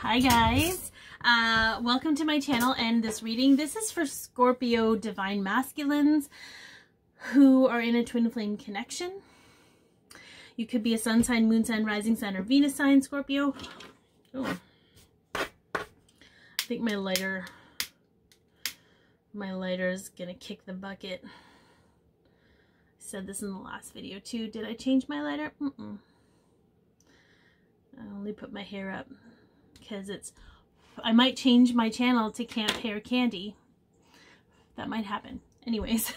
Hi guys, welcome to my channel and this reading. This is for Scorpio divine masculines who are in a twin flame connection. You could be a sun sign, moon sign, rising sign, or Venus sign, Scorpio. Oh, I think my lighter is gonna kick the bucket. I said this in the last video too. Did I change my lighter? I only put my hair up because I might change my channel to Camp Hair Candy. That might happen. Anyways,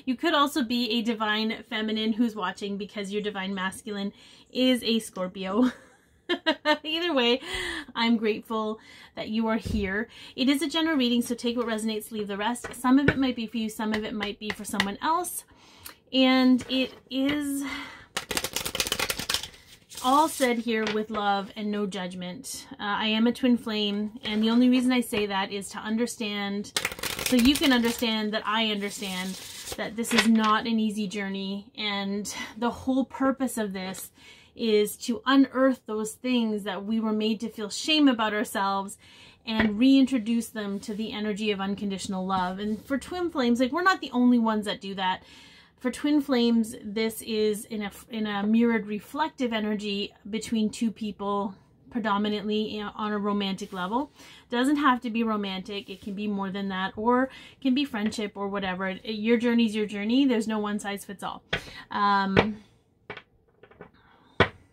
you could also be a divine feminine who's watching because your divine masculine is a Scorpio. Either way, I'm grateful that you are here. It is a general reading, so take what resonates, leave the rest. Some of it might be for you, some of it might be for someone else. And it is all said here with love and no judgment. I am a twin flame, and the only reason I say that is to understand, so you can understand that I understand that this is not an easy journey, and the whole purpose of this is to unearth those things that we were made to feel shame about ourselves and reintroduce them to the energy of unconditional love. And for twin flames, like, we're not the only ones that do that. For twin flames, this is in a mirrored reflective energy between two people, predominantly on a romantic level. Doesn't have to be romantic. It can be more than that, or it can be friendship or whatever. Your journey's your journey. There's no one size fits all. All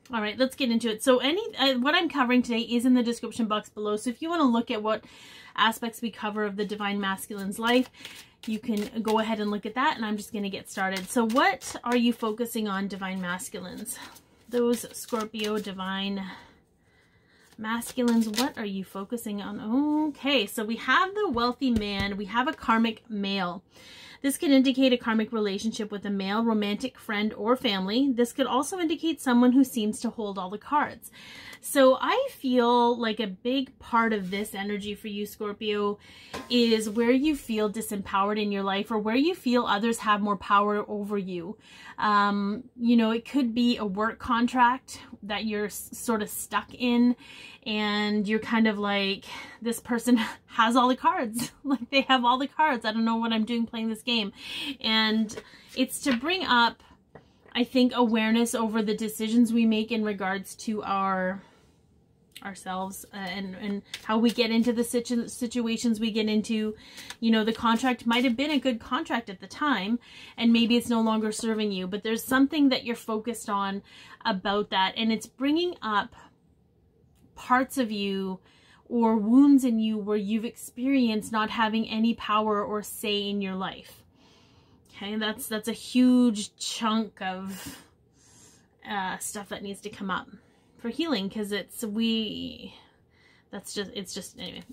right, let's get into it. So what I'm covering today is in the description box below. So if you want to look at what aspects we cover of the divine masculine's life, you can go ahead and look at that, and I'm just going to get started. So what are you focusing on, divine masculines? Those Scorpio divine masculines, what are you focusing on? Okay, so we have the wealthy man, we have a karmic male. This can indicate a karmic relationship with a male, romantic, friend, or family. This could also indicate someone who seems to hold all the cards. So I feel like a big part of this energy for you, Scorpio, is where you feel disempowered in your life, or where you feel others have more power over you. You know, it could be a work contract that you're sort of stuck in, and you're kind of like, this person has all the cards. Like, they have all the cards. I don't know what I'm doing playing this game. And it's to bring up, I think, awareness over the decisions we make in regards to ourselves and how we get into the situations we get into. You know, the contract might have been a good contract at the time, and maybe it's no longer serving you, but there's something that you're focused on about that, and it's bringing up parts of you or wounds in you where you've experienced not having any power or say in your life. Okay, that's a huge chunk of stuff that needs to come up for healing, because anyway,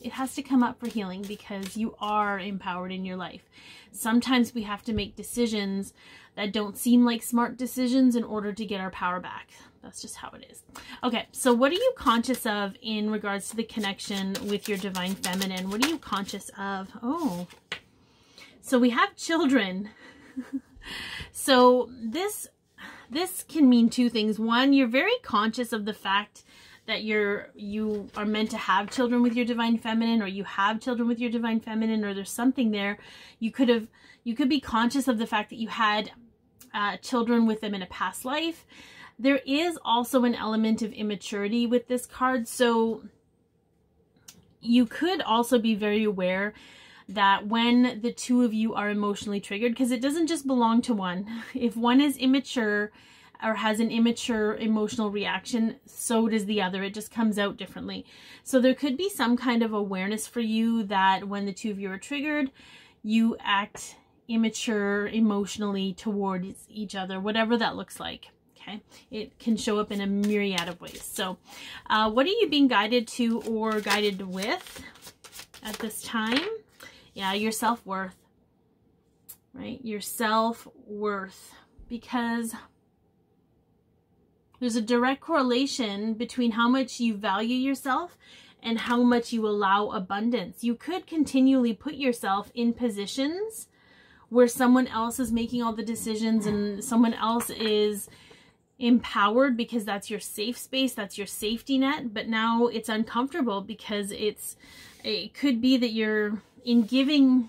it has to come up for healing because you are empowered in your life. Sometimes we have to make decisions that don't seem like smart decisions in order to get our power back. That's just how it is. Okay, so what are you conscious of in regards to the connection with your divine feminine? What are you conscious of? Oh, so we have children. So this can mean two things. One, you're very conscious of the fact that you are meant to have children with your divine feminine, or you have children with your divine feminine, or there's something there. You could be conscious of the fact that you had children with them in a past life. There is also an element of immaturity with this card, so you could also be very aware that when the two of you are emotionally triggered, because it doesn't just belong to one. If one is immature or has an immature emotional reaction, so does the other. It just comes out differently. So there could be some kind of awareness for you that when the two of you are triggered, you act immature emotionally towards each other, whatever that looks like. Okay, it can show up in a myriad of ways. So what are you being guided to or guided with at this time? Yeah, your self-worth, right? Your self-worth, because there's a direct correlation between how much you value yourself and how much you allow abundance. You could continually put yourself in positions where someone else is making all the decisions and someone else is empowered because that's your safe space, that's your safety net, but now it's uncomfortable because it could be that you're in giving.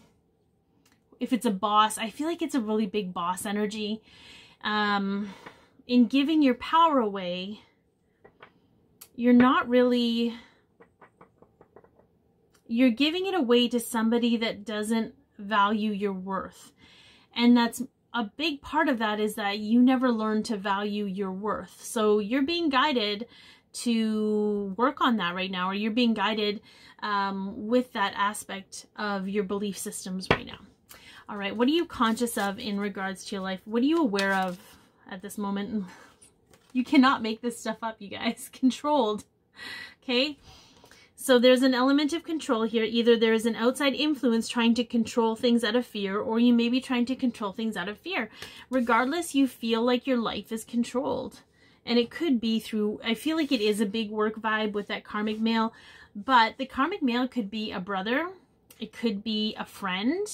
If it's a boss, I feel like it's a really big boss energy. In giving your power away, you're not really, you're giving it away to somebody that doesn't value your worth. And that's a big part of that, is that you never learn to value your worth. So you're being guided to work on that right now, or you're being guided with that aspect of your belief systems right now. All right, what are you conscious of in regards to your life? What are you aware of at this moment? You cannot make this stuff up, you guys. Controlled. Okay? So there's an element of control here. Either there is an outside influence trying to control things out of fear, or you may be trying to control things out of fear. Regardless, you feel like your life is controlled. And it could be through, I feel like it is a big work vibe with that karmic male, but the karmic male could be a brother. It could be a friend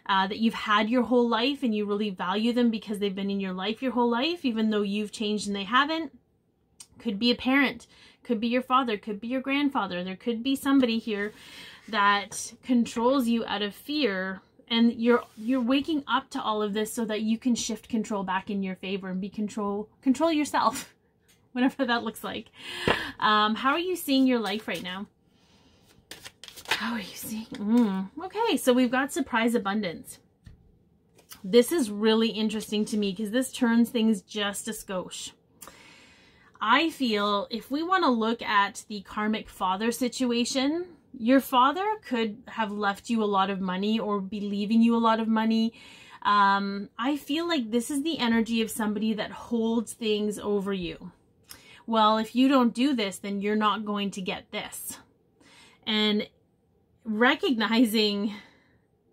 that you've had your whole life and you really value them because they've been in your life your whole life, even though you've changed and they haven't. Could be a parent. Could be your father, could be your grandfather. There could be somebody here that controls you out of fear, and you're waking up to all of this so that you can shift control back in your favor and control yourself, whatever that looks like. How are you seeing your life right now? How are you seeing? Okay, so we've got surprise abundance. This is really interesting to me because this turns things just a skosh. I feel if we want to look at the karmic father situation, your father could have left you a lot of money or be leaving you a lot of money. I feel like this is the energy of somebody that holds things over you. Well, if you don't do this, then you're not going to get this. And recognizing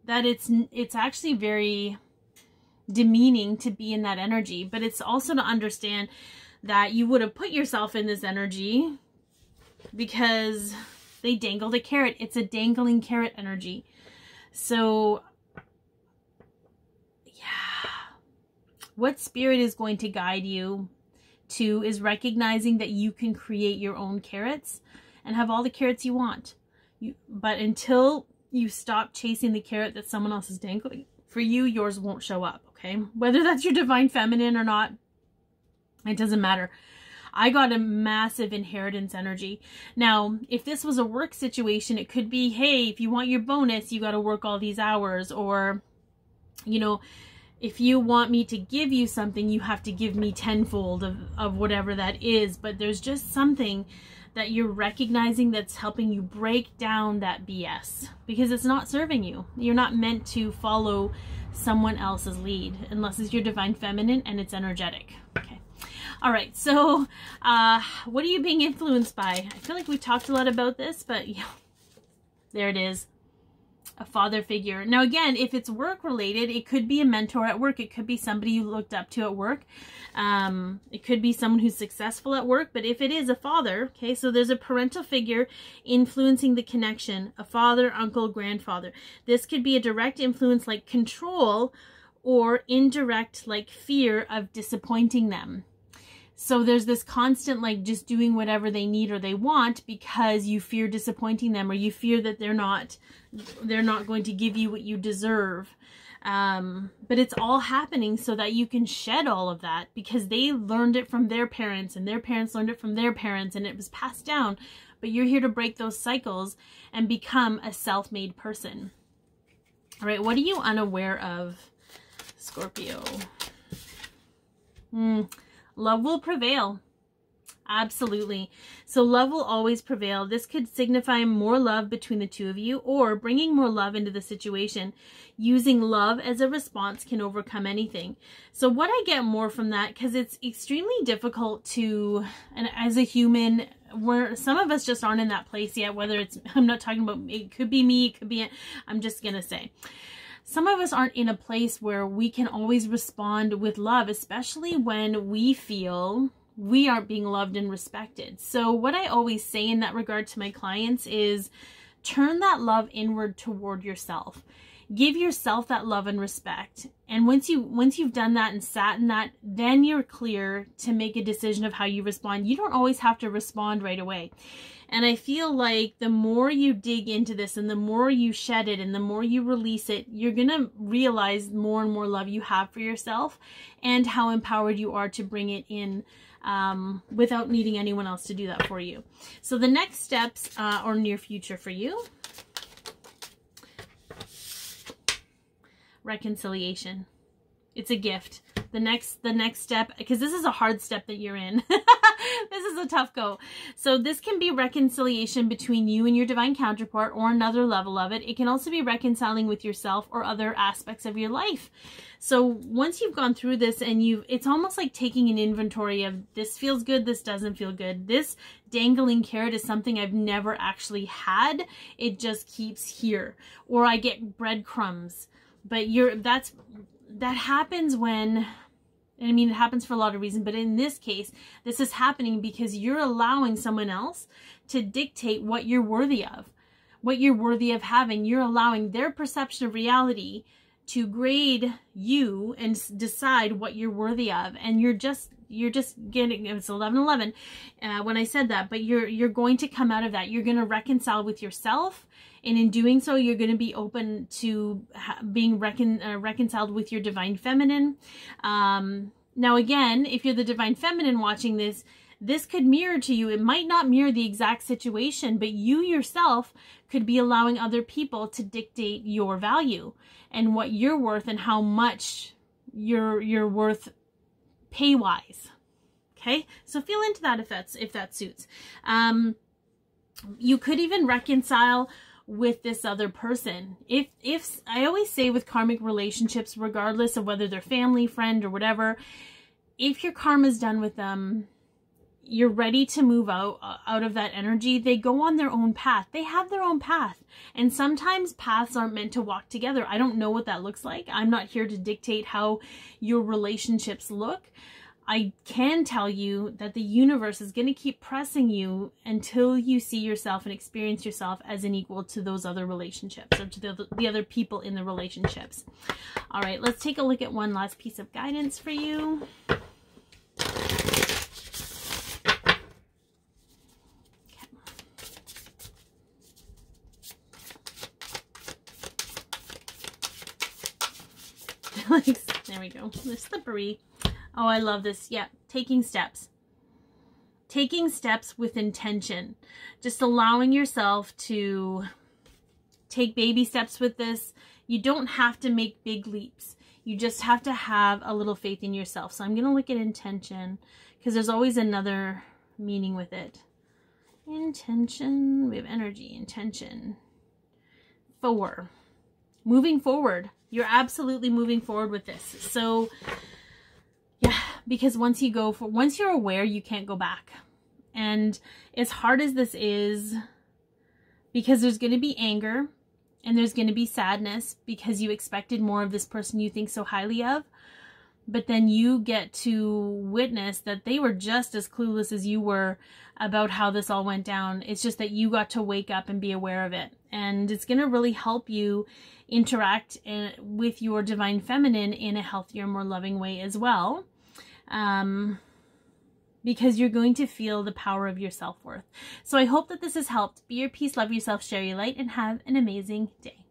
that it's actually very demeaning to be in that energy, but it's also to understand that you would have put yourself in this energy because they dangled a carrot. It's a dangling carrot energy. So, yeah. What spirit is going to guide you to is recognizing that you can create your own carrots and have all the carrots you want. But until you stop chasing the carrot that someone else is dangling for you, yours won't show up, okay? Whether that's your divine feminine or not, it doesn't matter. I got a massive inheritance energy. Now, if this was a work situation, it could be, hey, if you want your bonus, you got to work all these hours. Or, you know, if you want me to give you something, you have to give me tenfold of whatever that is. But there's just something that you're recognizing that's helping you break down that BS. Because it's not serving you. You're not meant to follow someone else's lead unless it's your divine feminine and it's energetic. Okay. All right, so what are you being influenced by? I feel like we talked a lot about this, but yeah, there it is. A father figure. Now, again, if it's work related, it could be a mentor at work. It could be somebody you looked up to at work. It could be someone who's successful at work. But if it is a father, okay, so there's a parental figure influencing the connection. A father, uncle, grandfather. This could be a direct influence like control, or indirect like fear of disappointing them. So there's this constant like just doing whatever they need or they want because you fear disappointing them, or you fear that they're not going to give you what you deserve. But it's all happening so that you can shed all of that, because they learned it from their parents and their parents learned it from their parents and it was passed down. But you're here to break those cycles and become a self-made person. All right, what are you unaware of, Scorpio? Love will prevail. Absolutely. So love will always prevail. This could signify more love between the two of you, or bringing more love into the situation. Using love as a response can overcome anything. So what I get more from that, because it's extremely difficult to, and as a human, where some of us just aren't in that place yet, whether it's, I'm not talking about, it could be me, it could be, I'm just going to say, some of us aren't in a place where we can always respond with love, especially when we feel we aren't being loved and respected. So what I always say in that regard to my clients is turn that love inward toward yourself. Give yourself that love and respect. And once you've done that and sat in that, then you're clear to make a decision of how you respond. You don't always have to respond right away. And I feel like the more you dig into this and the more you shed it and the more you release it, you're going to realize more and more love you have for yourself and how empowered you are to bring it in without needing anyone else to do that for you. So the next steps or near future for you. Reconciliation. It's a gift. The next step, because this is a hard step that you're in. This is a tough go. So this can be reconciliation between you and your divine counterpart or another level of it. It can also be reconciling with yourself or other aspects of your life. So once you've gone through this and it's almost like taking an inventory of this feels good, this doesn't feel good. This dangling carrot is something I've never actually had. It just keeps here. Or I get breadcrumbs. But that happens when, and I mean, it happens for a lot of reasons, but in this case, this is happening because you're allowing someone else to dictate what you're worthy of, what you're worthy of having. You're allowing their perception of reality to grade you and decide what you're worthy of. And you're just getting, it's 11:11 when I said that, but you're going to come out of that. You're going to reconcile with yourself. And in doing so, you're going to be open to being reconciled with your divine feminine. Now, again, if you're the divine feminine watching this, this could mirror to you. It might not mirror the exact situation, but you yourself could be allowing other people to dictate your value and what you're worth and how much you're worth pay-wise. Okay, so feel into that if that suits. You could even reconcile with this other person. If I always say with karmic relationships, regardless of whether they're family, friend, or whatever, if your karma's done with them, you're ready to move out of that energy. They go on their own path. They have their own path. And sometimes paths aren't meant to walk together. I don't know what that looks like. I'm not here to dictate how your relationships look. I can tell you that the universe is going to keep pressing you until you see yourself and experience yourself as an equal to those other relationships or to the other people in the relationships. All right, let's take a look at one last piece of guidance for you. Okay. There we go. They're slippery. Oh, I love this. Yeah, taking steps. Taking steps with intention. Just allowing yourself to take baby steps with this. You don't have to make big leaps. You just have to have a little faith in yourself. So I'm going to look at intention because there's always another meaning with it. Intention. We have energy, intention. Moving forward. You're absolutely moving forward with this. So yeah, because once you're aware, you can't go back. And as hard as this is, because there's going to be anger and there's going to be sadness because you expected more of this person you think so highly of, but then you get to witness that they were just as clueless as you were about how this all went down. It's just that you got to wake up and be aware of it. And it's going to really help you interact with your divine feminine in a healthier, more loving way as well. Because you're going to feel the power of your self-worth. So I hope that this has helped. Be your peace, love yourself, share your light, and have an amazing day.